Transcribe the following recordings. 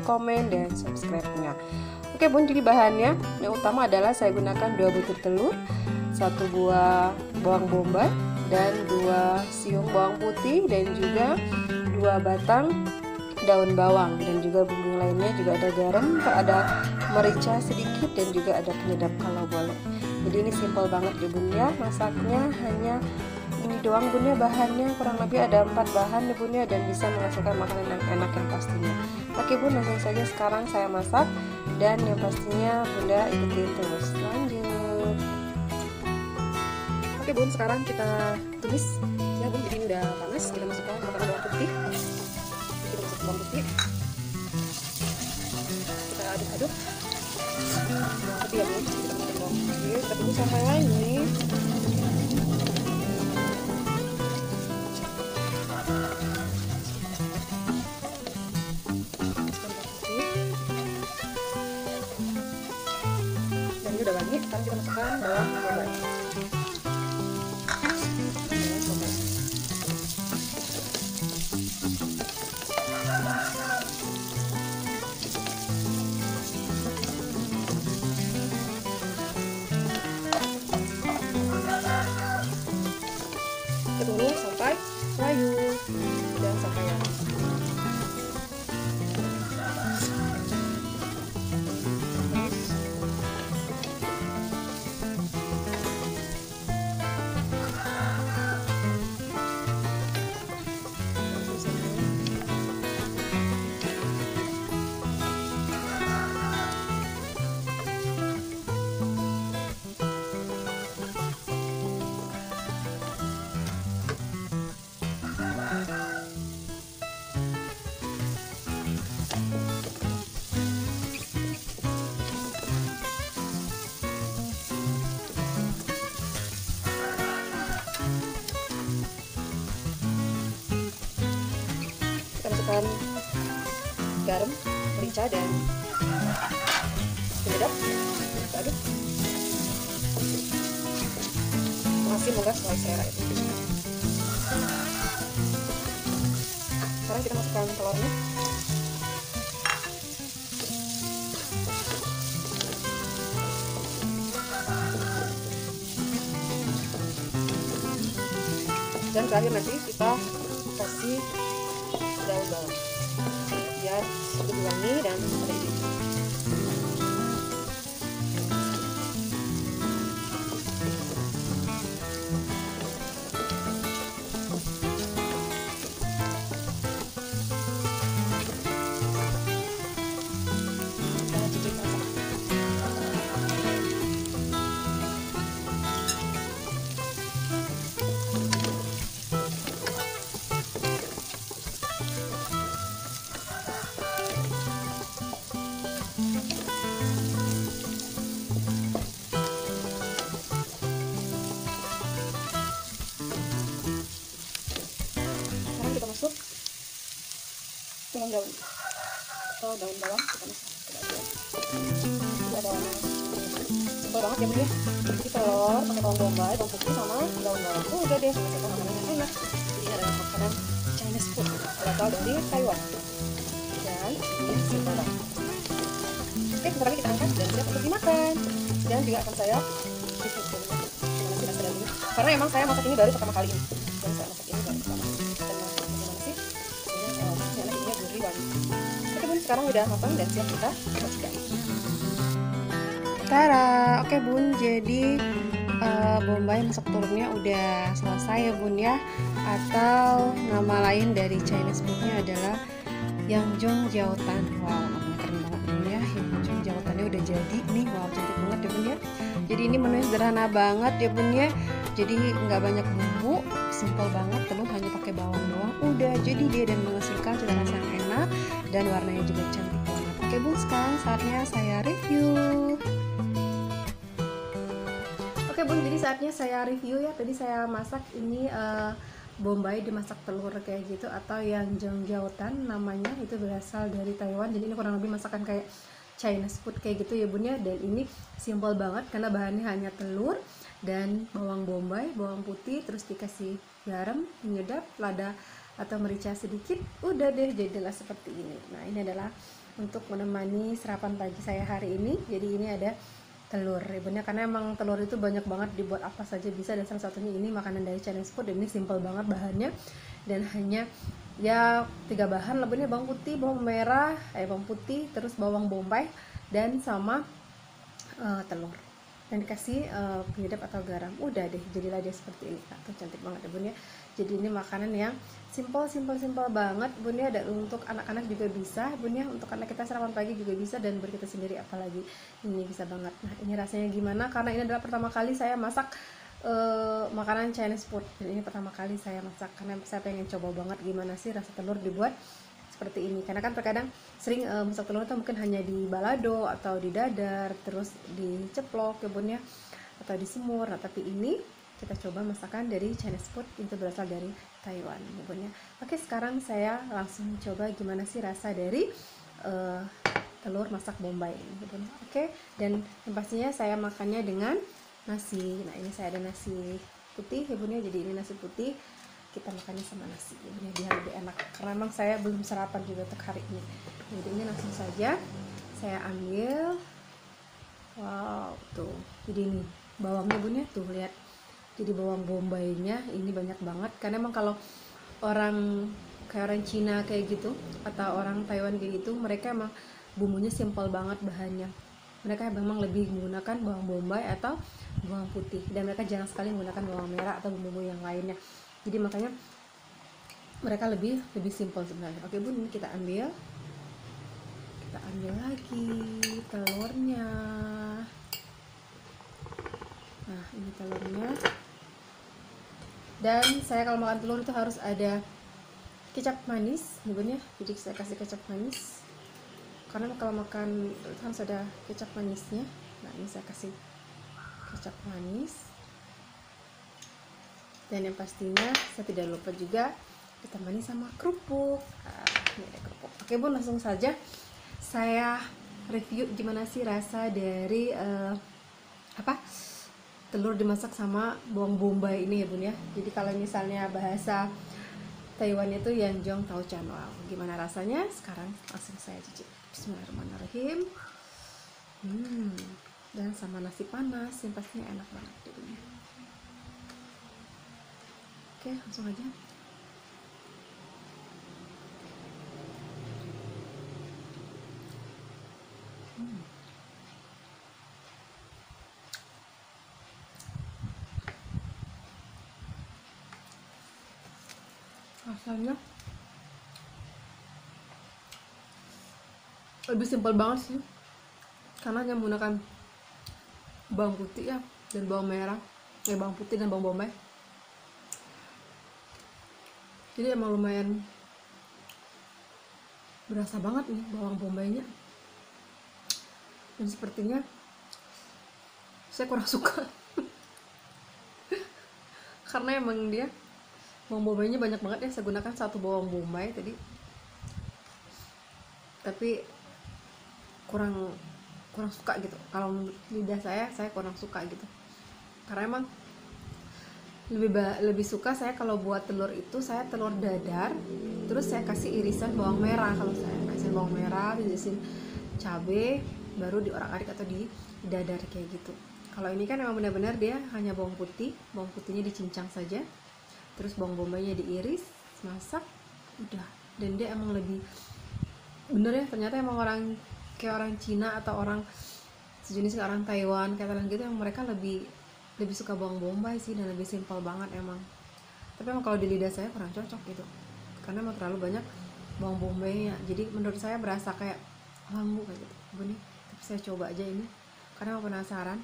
komen, dan subscribe-nya. Oke bun, jadi bahannya yang utama adalah saya gunakan 2 butir telur, 1 buah bawang bombay, dan 2 siung bawang putih, dan juga 2 batang daun bawang, dan juga bumbu lainnya juga ada garam, ada merica sedikit, dan juga ada penyedap kalau boleh. Jadi ini simple banget ya bun ya, masaknya hanya ini doang bun ya, bahannya kurang lebih ada 4 bahan ya bun ya, dan bisa menghasilkan makanan yang enak yang pastinya. Oke bun, langsung saja sekarang saya masak, dan yang pastinya bunda ikuti terus. Lanjut. Oke bun, sekarang kita tumis ya bun, jadi ini udah panas, kita masukkan bawang putih. Kita masuk bawang putih, kita aduk-aduk bawang putih ya bun, kita masukkan bawang putih, kita tunggu sampai wangi. Dan ini udah wangi, sekarang kita masukkan bawang bombay. Tunggu sampai layu dan sampai wangi. Masukkan garam, merica, dan penyedap, kita aduk. Masih menggas mulai selera itu. Sekarang kita masukkan telurnya. Dan terakhir nanti kita kasih daun bawang biar lebih wangi dan ada ide. Masuk tulang daun atau daun bawang, kita masuk ke dalam. Ini ada simpel banget ya bun ya, jadi telur pakai bawang bombay, bawang putih sama daun bawang. Udah deh, masukkan makanan yang enak. Ini adalah makanan Chinese food berasal dari Taiwan, dan ini simpel banget. Oke, sebentar lagi kita angkat dan siap untuk dimakan. Dan juga akan saya review dulu, karena emang saya masak ini baru pertama kali ini, dan saya masak ini baru pertama. Oke bun, sekarang udah matang dan siap kita sajikan. Tara, oke bun, jadi bombay masak telurnya udah selesai ya bun ya. Atau nama lain dari Chinese foodnya adalah Yangjong Jiaotan. Wow, namanya keren banget bun ya. Yangjong Jiaotannya udah jadi nih, wow cantik banget ya bun ya. Jadi ini menunya sederhana banget ya bun ya. Jadi nggak banyak bumbu, simple banget, telur hanya pakai bawang doang, udah jadi dia dan menghasilkan cita rasa yang enak dan warnanya juga cantik banget. Oke bun, sekarang saatnya saya review. Oke bun, jadi saatnya saya review ya. Tadi saya masak ini bombay dimasak telur kayak gitu, atau yang Jiaotan namanya, itu berasal dari Taiwan. Jadi ini kurang lebih masakan kayak Chinese food kayak gitu ya bun ya. Dan ini simple banget karena bahannya hanya telur dan bawang bombay, bawang putih, terus dikasih garam, penyedap, lada atau merica sedikit, udah deh jadilah seperti ini. Nah ini adalah untuk menemani sarapan pagi saya hari ini. Jadi ini ada telur ya bun ya, karena emang telur itu banyak banget dibuat apa saja bisa, dan salah satunya ini makanan dari Chinese food, dan ini simple banget bahannya, dan hanya ya 3 bahan lah bun ya, bawang putih, bawang merah, bawang putih, terus bawang bombay, dan sama telur, dan dikasih penyedap atau garam. Udah deh, jadilah dia seperti ini. Tuh cantik banget ya bun ya. Jadi ini makanan yang simple banget bun ya, dan untuk anak-anak juga bisa bun ya, untuk anak kita sarapan pagi juga bisa, dan buat kita sendiri apalagi ini bisa banget. Nah ini rasanya gimana, karena ini adalah pertama kali saya masak makanan Chinese food, dan ini pertama kali saya masak karena saya pengen coba banget gimana sih rasa telur dibuat seperti ini. Karena kan terkadang sering masak telur itu mungkin hanya di balado atau di dadar, terus diceplok ya bun ya, atau di semur. Nah tapi ini kita coba masakan dari Chinese food, itu berasal dari Taiwan ya bun ya. Oke, sekarang saya langsung coba gimana sih rasa dari telur masak bombay ini ya bun. Oke, dan yang pastinya saya makannya dengan nasi. Nah ini saya ada nasi putih ya bun ya, jadi ini nasi putih kita makannya sama nasi ya bun ya, biar lebih enak, karena memang saya belum sarapan juga untuk hari ini. Jadi ini langsung saja saya ambil. Wow, tuh jadi ini bawangnya bun ya, tuh lihat, jadi bawang bombaynya ini banyak banget, karena emang kalau orang kayak orang Cina kayak gitu atau orang Taiwan kayak gitu, mereka emang bumbunya simple banget bahannya. Mereka memang lebih menggunakan bawang bombay atau bawang putih, dan mereka jarang sekali menggunakan bawang merah atau bumbu yang lainnya. Jadi makanya mereka lebih simple sebenarnya. Oke bun, ini kita ambil lagi telurnya. Nah ini telurnya, dan saya kalau makan telur itu harus ada kecap manis ya bun ya, jadi saya kasih kecap manis, karena kalau makan itu harus ada kecap manisnya. Nah ini saya kasih kecap manis, dan yang pastinya saya tidak lupa juga ditemani sama kerupuk. Ini ada kerupuk. Oke bun, langsung saja saya review gimana sih rasa dari telur dimasak sama bawang bombay ini ya bun ya. Jadi kalau misalnya bahasa Taiwan itu Yanjong Tao Chan. Wow, gimana rasanya? Sekarang langsung saya cicip. Bismillahirrahmanirrahim. Dan sama nasi panas yang pastinya enak banget ya bun ya. Oke, langsung aja. Rasanya lebih simpel banget sih, karena hanya menggunakan bawang putih ya, dan bawang merah, bawang putih dan bawang bombay. Jadi emang lumayan berasa banget nih bawang bombaynya, dan sepertinya saya kurang suka karena emang dia bawang bombaynya banyak banget ya. Saya gunakan 1 bawang bombay tadi, tapi kurang suka gitu. Kalau lidah saya kurang suka gitu, karena emang lebih suka saya kalau buat telur itu saya telur dadar, terus saya kasih irisan bawang merah. Kalau saya kasih bawang merah, irisin cabai, baru diorak-arik atau di dadar kayak gitu. Kalau ini kan emang benar-benar dia hanya bawang putihnya dicincang saja, terus bawang bombaynya diiris, masak, udah. Dan dia emang lebih bener ya, ternyata emang orang kayak orang Cina atau orang sejenis orang Taiwan kayak Thailand gitu, yang mereka lebih suka bawang bombay sih, dan lebih simpel banget emang. Tapi emang kalau di lidah saya kurang cocok gitu, karena emang terlalu banyak bawang bombaynya. Jadi menurut saya berasa kayak lambu kayak gitu benih. Tapi saya coba aja ini karena emang penasaran.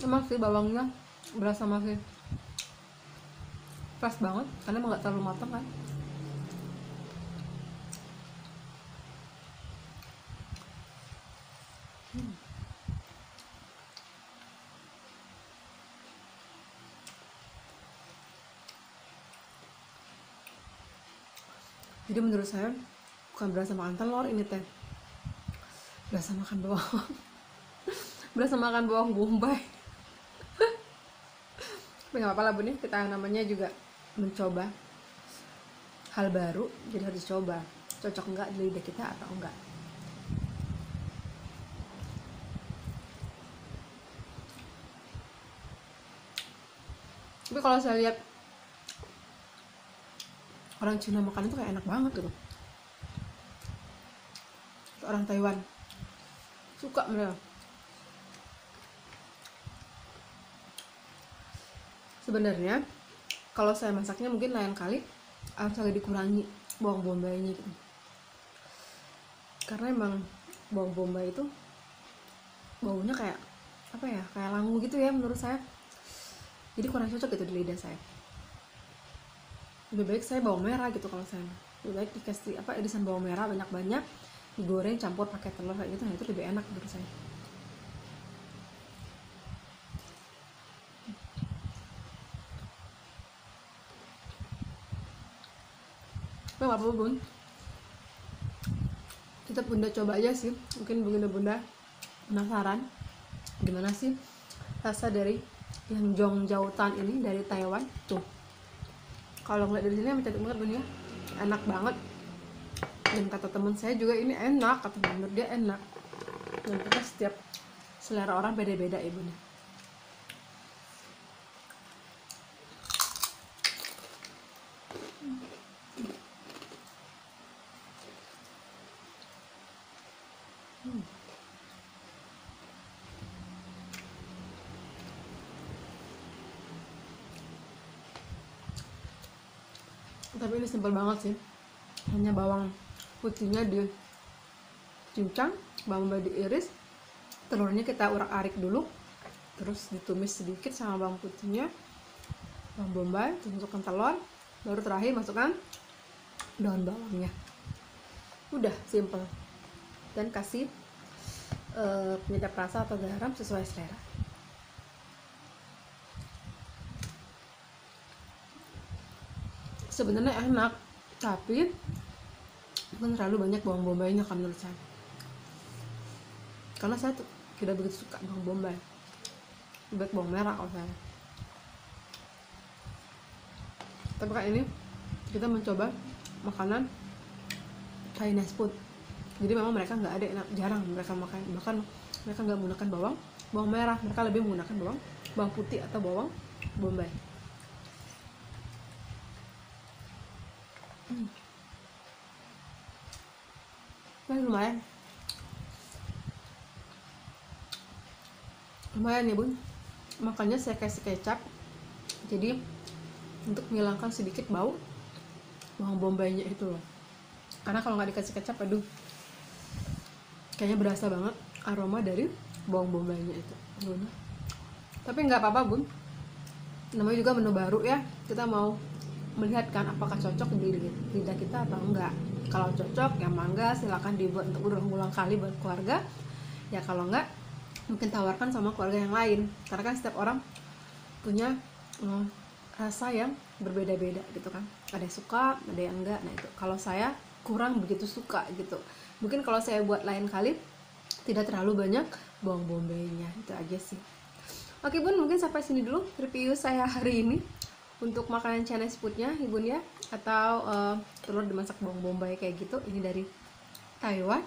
Emang sih bawangnya berasa masih fresh banget, karena emang gak terlalu matang kan. Jadi menurut saya bukan berasa makan telur ini teh, berasa makan bawang berasa makan bawang bombay. Tapi nggak apa-apa lah bun ya, kita namanya juga mencoba hal baru, jadi harus coba cocok enggak di lidah kita atau enggak. Tapi kalau saya lihat orang Cina makan itu kayak enak banget gitu, orang Taiwan suka mereka. Sebenarnya kalau saya masaknya mungkin lain kali harus agak dikurangi bawang bombaynya gitu, karena emang bawang bombay itu baunya kayak apa ya, kayak langu gitu ya menurut saya, jadi kurang cocok gitu di lidah saya. Lebih baik saya bawang merah gitu, kalau saya lebih baik dikasih irisan bawang merah banyak-banyak, digoreng campur pakai telur kayak gitu, nah itu lebih enak menurut saya. Nggak apa-apa bun, kita bunda coba aja sih, mungkin bunda-bunda penasaran gimana sih rasa dari yang Zhongjao-tan ini dari Taiwan. Tuh kalau ngeliat dari sini cantik banget bun ya, enak banget, dan kata teman saya juga ini enak, kata menurut dia enak, dan kita setiap selera orang beda-beda ya bun. Tapi ini simpel banget sih, hanya bawang putihnya dicincang, bawang bombay diiris, telurnya kita urak-arik dulu, terus ditumis sedikit sama bawang putihnya, bawang bombay, terus masukkan telur, baru terakhir masukkan daun bawangnya. Udah simple, dan kasih penyedap rasa atau garam sesuai selera. Sebenarnya enak, tapi bukan terlalu banyak bawang bombaynya kan menurut saya, karena saya tuh tidak begitu suka bawang bombay, lebih bawang merah kalau saya. Tapi kayak ini kita mencoba makanan Chinese food, jadi memang mereka nggak ada, jarang mereka makan, bahkan mereka nggak menggunakan bawang merah, mereka lebih menggunakan bawang putih atau bawang bombay. Nah, lumayan ya bun, makanya saya kasih kecap, jadi untuk menghilangkan sedikit bau bawang bombaynya itu loh, karena kalau nggak dikasih kecap, aduh, kayaknya berasa banget aroma dari bawang bombaynya itu bun. Tapi nggak apa-apa bun, namanya juga menu baru ya, kita mau melihat kan apakah cocok di lidah kita atau enggak. Kalau cocok ya mangga, silakan dibuat untuk berulang-ulang kali buat keluarga ya. Kalau enggak, mungkin tawarkan sama keluarga yang lain, karena kan setiap orang punya rasa yang berbeda-beda gitu kan, ada yang suka, ada yang enggak. Nah itu kalau saya kurang begitu suka gitu, mungkin kalau saya buat lain kali tidak terlalu banyak bawang bombaynya, itu aja sih. Oke bun, mungkin sampai sini dulu review saya hari ini untuk makanan Chinese foodnya ibu ya, atau telur dimasak bawang bombay kayak gitu, ini dari Taiwan.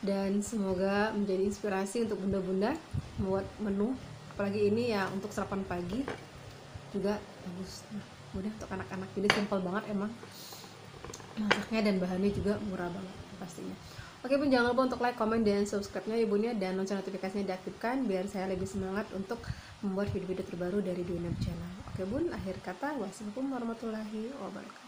Dan semoga menjadi inspirasi untuk bunda-bunda membuat menu, apalagi ini ya untuk sarapan pagi juga bagus, mudah untuk anak-anak, jadi simple banget emang masaknya, dan bahannya juga murah banget pastinya. Oke bun, jangan lupa untuk like, comment, dan subscribe-nya ibunya, dan lonceng notifikasinya diaktifkan biar saya lebih semangat untuk membuat video-video terbaru dari Dwi Channel. Oke bun, akhir kata, wassalamualaikum warahmatullahi wabarakatuh.